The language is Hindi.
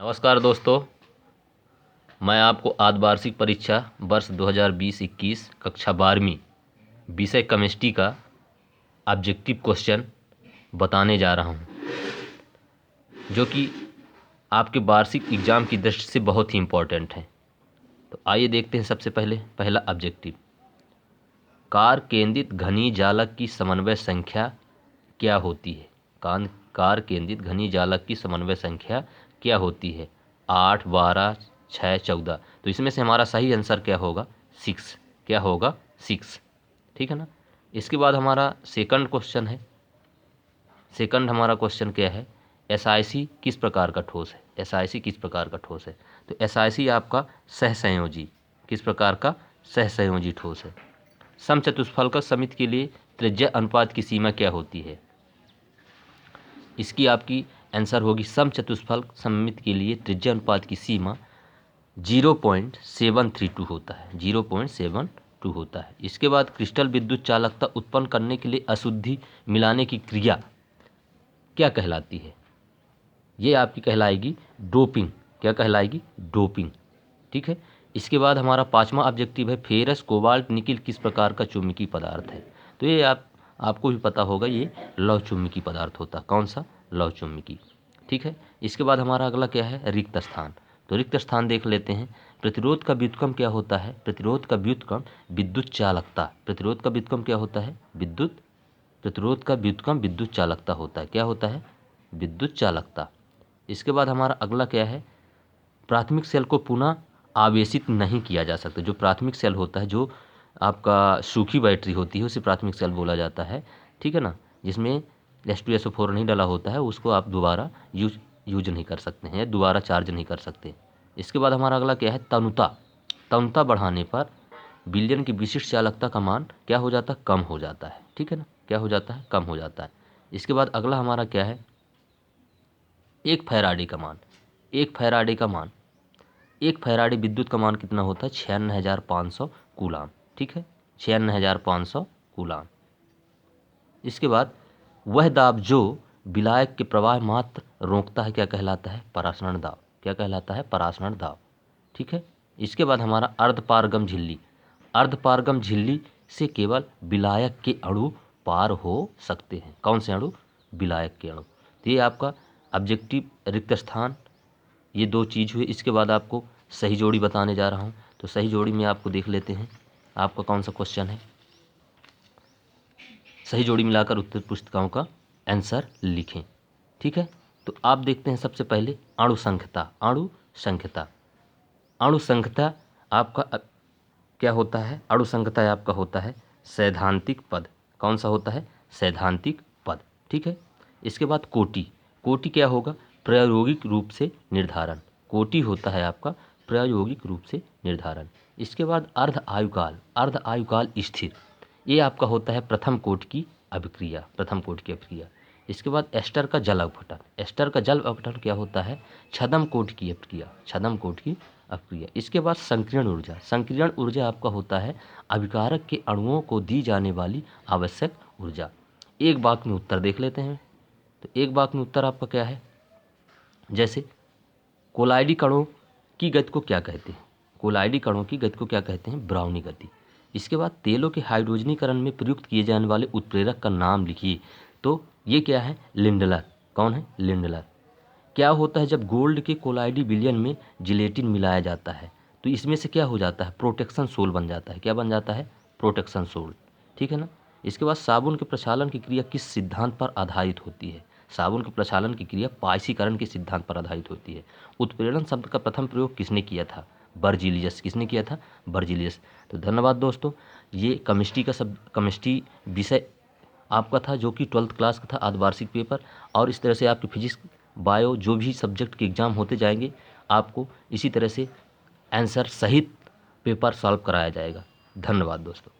नमस्कार दोस्तों, मैं आपको अर्धवार्षिक परीक्षा वर्ष 2020-21 कक्षा 12वीं विषय केमिस्ट्री का ऑब्जेक्टिव क्वेश्चन बताने जा रहा हूं, जो कि आपके वार्षिक एग्जाम की दृष्टि से बहुत ही इम्पोर्टेंट है। तो आइए देखते हैं। सबसे पहले पहला ऑब्जेक्टिव, कार केंद्रित घनी जालक की समन्वय संख्या क्या होती है? कार केंद्रित घनी जालक की समन्वय संख्या क्या होती है? 8, 12, 6, 14। तो इसमें से हमारा सही आंसर क्या होगा? 6। क्या होगा? 6। ठीक है ना। इसके बाद हमारा सेकंड क्वेश्चन है। सेकंड हमारा क्वेश्चन क्या है? SiC किस प्रकार का ठोस है? SiC किस प्रकार का ठोस है? तो SiC आपका सहसंयोजी, किस प्रकार का? सहसंयोजी ठोस है। समचतुष्फलक समिति के लिए त्रिज्या अनुपात की सीमा क्या होती है? इसकी आपकी आंसर होगी, समचतुष्फलक समिति के लिए त्रिज्या अनुपात की सीमा 0.732 होता है। 0.72 होता है। इसके बाद क्रिस्टल विद्युत चालकता उत्पन्न करने के लिए अशुद्धि मिलाने की क्रिया क्या कहलाती है? ये आपकी कहलाएगी डोपिंग। क्या कहलाएगी? डोपिंग। ठीक है। इसके बाद हमारा पांचवा ऑब्जेक्टिव है, फेरस कोबाल्ट निकिल किस प्रकार का चुंबकीय पदार्थ है? तो ये आपको भी पता होगा, ये लौह चुंबकीय पदार्थ होता है। कौन सा? लौह चुंबकीय। ठीक है। इसके बाद हमारा अगला क्या है? रिक्त स्थान। तो रिक्त स्थान देख लेते हैं। प्रतिरोध का व्युत्क्रम क्या होता है? प्रतिरोध का व्युत्क्रम विद्युत चालकता। प्रतिरोध का व्युत्क्रम क्या होता है? प्रतिरोध का व्युत्क्रम विद्युत चालकता होता है। क्या होता है? विद्युत चालकता। इसके बाद हमारा अगला क्या है? प्राथमिक सेल को पुनः आवेशित नहीं किया जा सकता। जो प्राथमिक सेल होता है, जो आपका सूखी बैटरी होती है, उसे प्राथमिक सेल बोला जाता है। ठीक है ना। जिसमें H2SO4 नहीं डाला होता है, उसको आप दोबारा यूज नहीं कर सकते हैं, दोबारा चार्ज नहीं कर सकते। इसके बाद हमारा अगला क्या है? तनुता। तनुता बढ़ाने पर विलयन की विशिष्ट चालकता का मान क्या हो जाता है? कम हो जाता है। ठीक है ना। क्या हो जाता है? कम हो जाता है। इसके बाद अगला हमारा क्या है? एक फैराडे का मान। एक फैराडे विद्युत का मान कितना होता है? 96,500 कूलाम। ठीक है, 96,500 कूलाम। इसके बाद वह दाब जो विलायक के प्रवाह मात्र रोकता है क्या कहलाता है? परासरण दाब। क्या कहलाता है? परासरण दाब। ठीक है। इसके बाद हमारा अर्धपारगम झिल्ली। अर्धपारगम झिल्ली से केवल विलायक के अणु पार हो सकते हैं। कौन से अणु? विलायक के अणु। तो ये आपका ऑब्जेक्टिव रिक्त स्थान, ये दो चीज़ हुई। इसके बाद आपको सही जोड़ी बताने जा रहा हूँ। तो सही जोड़ी में आपको देख लेते हैं, आपका कौन सा क्वेश्चन है। सही जोड़ी मिलाकर उत्तर पुस्तिकाओं का आंसर लिखें। ठीक है। तो आप देखते हैं सबसे पहले अणु संख्यता। अणु संख्यता। अणु संख्यता आपका क्या होता है? अणु संख्यता आपका होता है सैद्धांतिक पद। कौन सा होता है? सैद्धांतिक पद। ठीक है। इसके बाद कोटि। कोटि क्या होगा? प्रायोगिक रूप से निर्धारण। कोटि होता है आपका प्रायोगिक रूप से निर्धारण। इसके बाद अर्ध आयुकाल। अर्ध आयुकाल स्थिर, ये आपका होता है प्रथम कोट की अभिक्रिया। प्रथम कोट की अभिक्रिया। इसके बाद एस्टर का जल अपघटन। एस्टर का जल अपघटन क्या होता है? छद्म कोट की अभिक्रिया। छद्म कोट की अभिक्रिया। इसके बाद संकीर्ण ऊर्जा। संकीर्ण ऊर्जा आपका होता है अभिकारक के अणुओं को दी जाने वाली आवश्यक ऊर्जा। एक वाक्य में उत्तर देख लेते हैं। तो एक वाक्य में उत्तर आपका क्या है? जैसे कोलाइडी कणों की गति को क्या कहते हैं? कोलाइडी कणों की गति को क्या कहते हैं? ब्राउनी गति। इसके बाद तेलों के हाइड्रोजनीकरण में प्रयुक्त किए जाने वाले उत्प्रेरक का नाम लिखिए। तो ये क्या है? लिंडलर। कौन है? लिंडलर। क्या होता है जब गोल्ड के कोलाइडी विलयन में जिलेटिन मिलाया जाता है? तो इसमें से क्या हो जाता है? प्रोटेक्शन सोल बन जाता है। क्या बन जाता है? Protection soul. ठीक है ना। इसके बाद साबुन के प्रक्षालन की क्रिया किस सिद्धांत पर आधारित होती है? साबुन के प्रक्षालन की क्रिया पाइसीकरण के सिद्धांत पर आधारित होती है। उत्प्रेरण शब्द का प्रथम प्रयोग किसने किया था? बर्जिलियस। किसने किया था? बर्जिलियस। तो धन्यवाद दोस्तों। ये केमिस्ट्री विषय आपका था, जो कि 12th क्लास का था, अर्धवार्षिक पेपर। और इस तरह से आपके फिजिक्स, बायो, जो भी सब्जेक्ट के एग्ज़ाम होते जाएंगे, आपको इसी तरह से आंसर सहित पेपर सॉल्व कराया जाएगा। धन्यवाद दोस्तों।